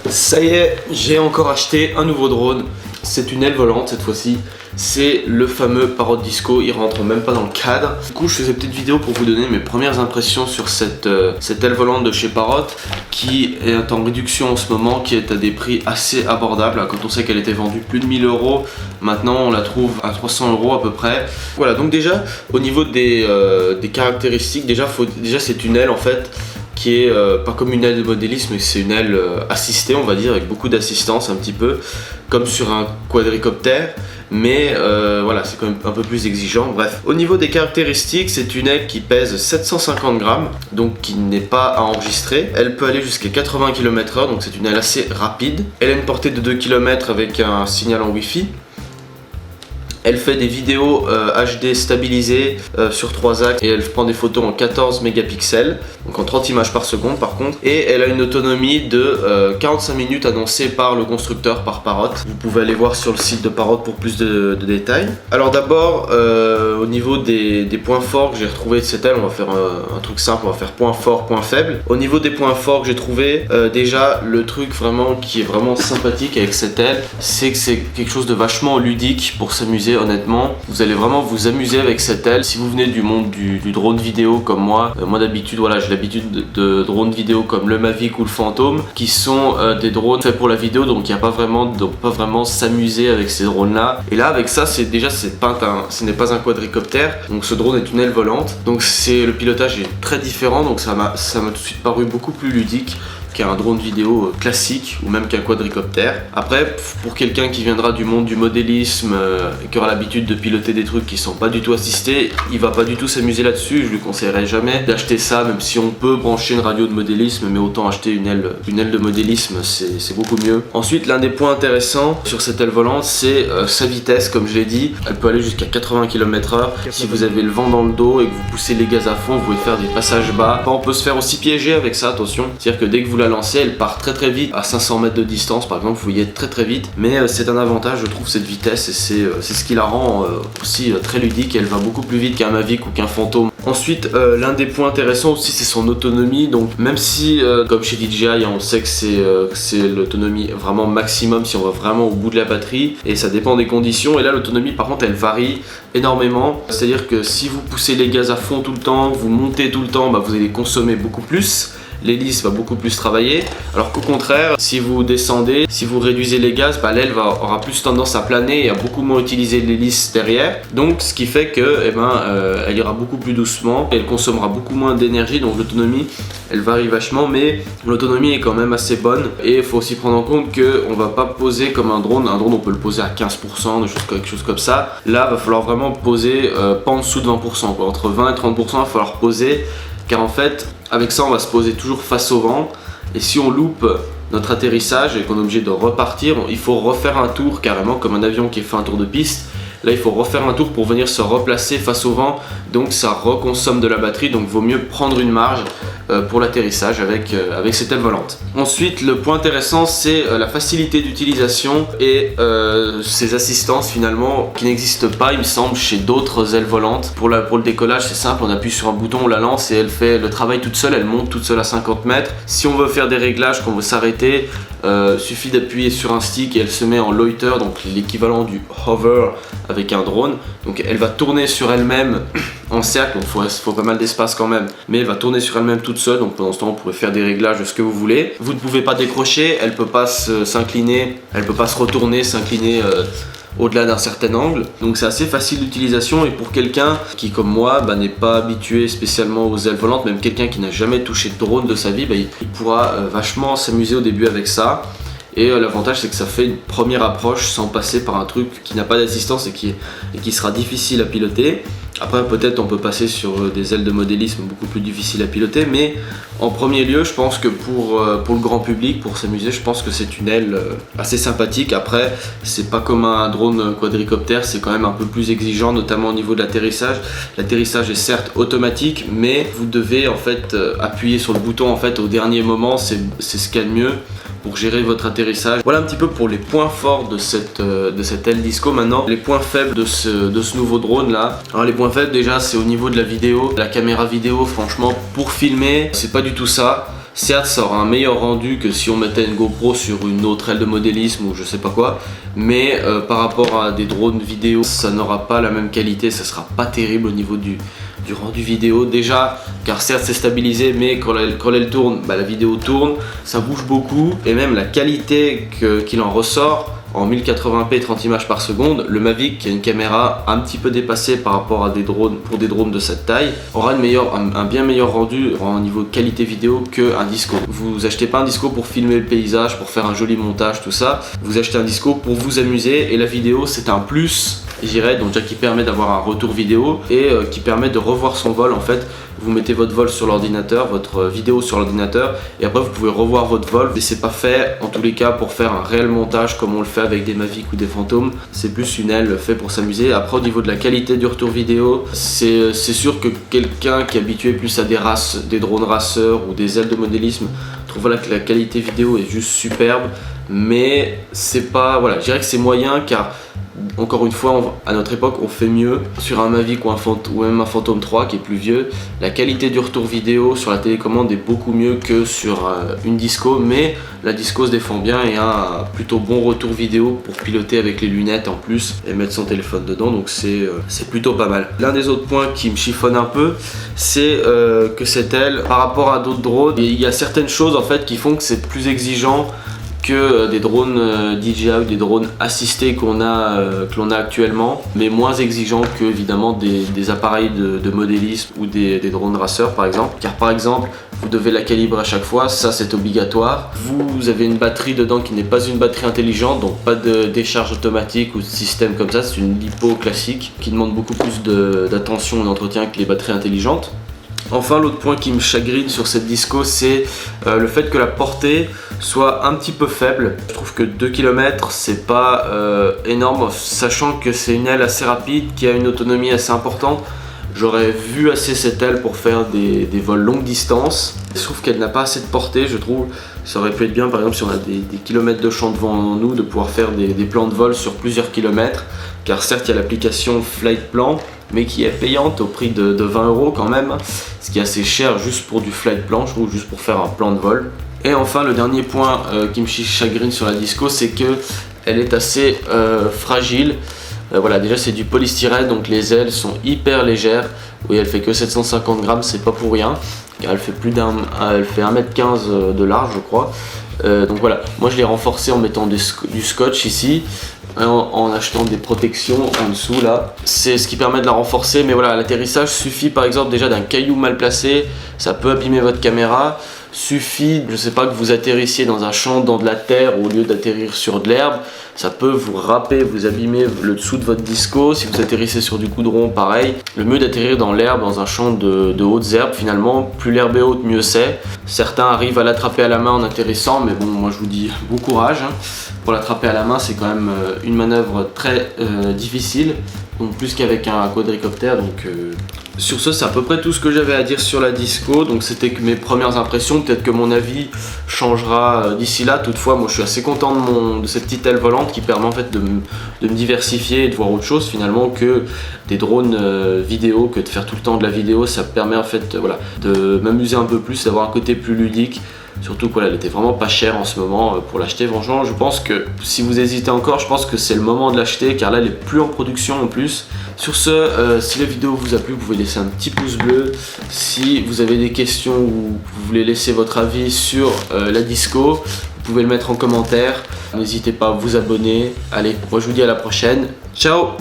Ça y est, j'ai encore acheté un nouveau drone. C'est une aile volante cette fois-ci. C'est le fameux Parrot Disco, il rentre même pas dans le cadre. Du coup je faisais une petite vidéo pour vous donner mes premières impressions sur cette aile volante de chez Parrot, qui est en réduction en ce moment, qui est à des prix assez abordables. Quand on sait qu'elle était vendue plus de 1000 €, maintenant on la trouve à 300 € à peu près. Voilà, donc déjà au niveau des caractéristiques, déjà c'est une aile en fait qui est pas comme une aile de modélisme, mais c'est une aile assistée, on va dire, avec beaucoup d'assistance, un petit peu comme sur un quadricoptère, mais voilà, c'est quand même un peu plus exigeant. Bref, au niveau des caractéristiques, c'est une aile qui pèse 750 grammes, donc qui n'est pas à enregistrer. Elle peut aller jusqu'à 80 km/h, donc c'est une aile assez rapide. Elle a une portée de 2 km avec un signal en Wi-Fi. Elle fait des vidéos HD stabilisées sur 3 axes et elle prend des photos en 14 mégapixels, donc en 30 images par seconde par contre. Et elle a une autonomie de 45 minutes annoncée par le constructeur, par Parrot. Vous pouvez aller voir sur le site de Parrot pour plus de détails. Alors d'abord, au niveau des points forts que j'ai retrouvé de cette aile, on va faire un truc simple, on va faire point fort, point faible. Au niveau des points forts que j'ai trouvé, déjà le truc vraiment qui est vraiment sympathique avec cette aile, c'est que c'est quelque chose de vachement ludique pour s'amuser. Honnêtement, vous allez vraiment vous amuser avec cette aile. Si vous venez du monde du drone vidéo comme moi, moi d'habitude, voilà, j'ai l'habitude de drones vidéo comme le Mavic ou le Phantom, qui sont des drones faits pour la vidéo, donc il n'y a pas vraiment s'amuser avec ces drones là. Et là avec ça, ce n'est pas un quadricoptère, donc ce drone est une aile volante, donc le pilotage est très différent, donc ça m'a tout de suite paru beaucoup plus ludique qu'un drone vidéo classique ou même qu'un quadricoptère. Après, pour quelqu'un qui viendra du monde du modélisme et qui aura l'habitude de piloter des trucs qui sont pas du tout assistés, il va pas du tout s'amuser là-dessus. Je lui conseillerais jamais d'acheter ça, même si on peut brancher une radio de modélisme, mais autant acheter une aile de modélisme, c'est beaucoup mieux. Ensuite, l'un des points intéressants sur cette aile volante, c'est sa vitesse. Comme je l'ai dit, elle peut aller jusqu'à 80 km/h. Si vous avez le vent dans le dos et que vous poussez les gaz à fond, vous pouvez faire des passages bas. On peut se faire aussi piéger avec ça, attention. C'est-à-dire que dès que vous la lancez, elle part très très vite, à 500 mètres de distance par exemple, vous y êtes très très vite, mais c'est un avantage, je trouve, cette vitesse, et c'est ce qui la rend aussi très ludique. Elle va beaucoup plus vite qu'un Mavic ou qu'un Phantom. Ensuite, l'un des points intéressants aussi, c'est son autonomie. Donc même si comme chez DJI, on sait que c'est l'autonomie vraiment maximum si on va vraiment au bout de la batterie, et ça dépend des conditions, et là l'autonomie par contre elle varie énormément. C'est à dire que si vous poussez les gaz à fond tout le temps, vous montez tout le temps, vous allez consommer beaucoup plus, l'hélice va beaucoup plus travailler, alors qu'au contraire, si vous descendez, si vous réduisez les gaz, l'aile aura plus tendance à planer et à beaucoup moins utiliser l'hélice derrière. Donc ce qui fait que elle ira beaucoup plus doucement et elle consommera beaucoup moins d'énergie, donc l'autonomie elle varie vachement, mais l'autonomie est quand même assez bonne. Et il faut aussi prendre en compte qu'on va pas poser comme un drone on peut le poser à 15%, quelque chose comme ça. Là il va falloir vraiment poser pas en dessous de 20%, quoi. Entre 20 et 30% il va falloir poser, car en fait avec ça on va se poser toujours face au vent, et si on loupe notre atterrissage et qu'on est obligé de repartir, il faut refaire un tour, carrément comme un avion qui fait un tour de piste. Là il faut refaire un tour pour venir se replacer face au vent, donc ça reconsomme de la batterie, donc vaut mieux prendre une marge pour l'atterrissage avec cette aile volante. Ensuite, le point intéressant, c'est la facilité d'utilisation et ces assistances finalement qui n'existent pas, il me semble, chez d'autres ailes volantes. Pour le décollage, c'est simple, on appuie sur un bouton, on la lance et elle fait le travail toute seule, elle monte toute seule à 50 mètres. Si on veut faire des réglages, qu'on veut s'arrêter, suffit d'appuyer sur un stick et elle se met en loiter, donc l'équivalent du hover avec un drone. Donc elle va tourner sur elle-même en cercle, donc il faut pas mal d'espace quand même, mais elle va tourner sur elle-même toute seule. Donc pendant ce temps vous pouvez faire des réglages de ce que vous voulez. Vous ne pouvez pas décrocher, elle peut pas s'incliner, elle peut pas se retourner, s'incliner au-delà d'un certain angle, donc c'est assez facile d'utilisation. Et pour quelqu'un qui comme moi n'est pas habitué spécialement aux ailes volantes, même quelqu'un qui n'a jamais touché de drone de sa vie, il pourra vachement s'amuser au début avec ça. Et l'avantage, c'est que ça fait une première approche sans passer par un truc qui n'a pas d'assistance et qui sera difficile à piloter. Après, peut-être on peut passer sur des ailes de modélisme beaucoup plus difficiles à piloter, mais en premier lieu, je pense que pour le grand public, pour s'amuser, je pense que c'est une aile assez sympathique. Après, c'est pas comme un drone quadricoptère, c'est quand même un peu plus exigeant, notamment au niveau de l'atterrissage. L'atterrissage est certes automatique, mais vous devez en fait appuyer sur le bouton au dernier moment, c'est ce qu'il y a de mieux pour gérer votre atterrissage. Voilà un petit peu pour les points forts de cette aile Disco. Maintenant, les points faibles de ce nouveau drone là. Alors les points faibles, déjà, c'est au niveau de la vidéo, la caméra vidéo. Franchement, pour filmer, c'est pas du tout ça. Certes, ça aura un meilleur rendu que si on mettait une GoPro sur une autre aile de modélisme ou je sais pas quoi, mais par rapport à des drones vidéo, ça n'aura pas la même qualité, ça sera pas terrible au niveau du rendu vidéo. Déjà, car certes c'est stabilisé, mais quand elle tourne, la vidéo tourne, ça bouge beaucoup, et même la qualité qu'il en ressort, en 1080p 30 images par seconde, le Mavic, qui a une caméra un petit peu dépassée par rapport à des drones, pour des drones de cette taille, aura un bien meilleur rendu au niveau qualité vidéo qu'un Disco. Vous achetez pas un Disco pour filmer le paysage, pour faire un joli montage, tout ça. Vous achetez un Disco pour vous amuser, et la vidéo c'est un plus, je dirais, donc déjà qui permet d'avoir un retour vidéo et qui permet de revoir son vol. En fait, vous mettez votre vol sur l'ordinateur, votre vidéo sur l'ordinateur, et après vous pouvez revoir votre vol. Et c'est pas fait en tous les cas pour faire un réel montage comme on le fait avec des Mavic ou des Phantom. C'est plus une aile fait pour s'amuser. Après, au niveau de la qualité du retour vidéo, c'est sûr que quelqu'un qui est habitué plus à des drones raceurs ou des ailes de modélisme trouve que la qualité vidéo est juste superbe, mais c'est pas, voilà, je dirais que c'est moyen, car encore une fois, à notre époque, on fait mieux sur un Mavic ou même un Phantom 3 qui est plus vieux. La qualité du retour vidéo sur la télécommande est beaucoup mieux que sur une Disco, mais la Disco se défend bien et a un plutôt bon retour vidéo pour piloter avec les lunettes en plus et mettre son téléphone dedans, donc c'est plutôt pas mal. L'un des autres points qui me chiffonne un peu, c'est que cette aile, par rapport à d'autres drones, il y a certaines choses en fait qui font que c'est plus exigeant que des drones DJI ou des drones assistés que l'on a actuellement, mais moins exigeants que évidemment des appareils de modélisme ou des drones raceurs par exemple, car par exemple vous devez la calibrer à chaque fois, ça c'est obligatoire. Vous avez une batterie dedans qui n'est pas une batterie intelligente, donc pas de décharge automatique ou de système comme ça, c'est une lipo classique qui demande beaucoup plus d'attention et d'entretien que les batteries intelligentes. Enfin, l'autre point qui me chagrine sur cette Disco, c'est le fait que la portée soit un petit peu faible. Je trouve que 2 km c'est pas énorme, sachant que c'est une aile assez rapide qui a une autonomie assez importante. J'aurais vu assez cette aile pour faire des vols longue distance. Je trouve qu'elle n'a pas assez de portée, je trouve. Ça aurait pu être bien, par exemple, si on a des kilomètres de champ devant nous, de pouvoir faire des plans de vol sur plusieurs kilomètres. Car certes, il y a l'application Flight Plan, mais qui est payante au prix de 20 € quand même. Ce qui est assez cher juste pour du Flight Plan, je trouve, juste pour faire un plan de vol. Et enfin, le dernier point qui me chagrine sur la Disco, c'est qu'elle est assez fragile. Voilà, déjà c'est du polystyrène, donc les ailes sont hyper légères. Oui, elle fait que 750 grammes, c'est pas pour rien. Elle fait elle fait 1m15 de large, je crois. Donc voilà, moi je l'ai renforcé en mettant du scotch ici, en achetant des protections en dessous là. C'est ce qui permet de la renforcer, mais voilà, l'atterrissage suffit par exemple déjà d'un caillou mal placé, ça peut abîmer votre caméra. Suffit, je sais pas, que vous atterrissiez dans un champ, dans de la terre, au lieu d'atterrir sur de l'herbe, ça peut vous râper, vous abîmer le dessous de votre Disco. Si vous atterrissez sur du goudron, pareil. Le mieux d'atterrir dans l'herbe, dans un champ de hautes herbes finalement. Plus l'herbe est haute, mieux c'est. Certains arrivent à l'attraper à la main en atterrissant, mais bon, moi je vous dis bon courage. Pour l'attraper à la main, c'est quand même une manœuvre très difficile, donc plus qu'avec un quadricoptère. Donc sur ce, c'est à peu près tout ce que j'avais à dire sur la Disco. Donc c'était que mes premières impressions, peut-être que mon avis changera d'ici là. Toutefois, moi je suis assez content de cette petite aile volante qui permet en fait de me diversifier et de voir autre chose finalement que des drones vidéo, que de faire tout le temps de la vidéo. Ça permet en fait voilà, de m'amuser un peu plus, d'avoir un côté plus ludique. Surtout qu'elle était vraiment pas chère en ce moment pour l'acheter. Franchement, je pense que si vous hésitez encore, je pense que c'est le moment de l'acheter, car là elle est plus en production en plus. Sur ce, si la vidéo vous a plu, vous pouvez laisser un petit pouce bleu. Si vous avez des questions ou vous voulez laisser votre avis sur la Disco, vous pouvez le mettre en commentaire. N'hésitez pas à vous abonner. Allez, moi je vous dis à la prochaine. Ciao!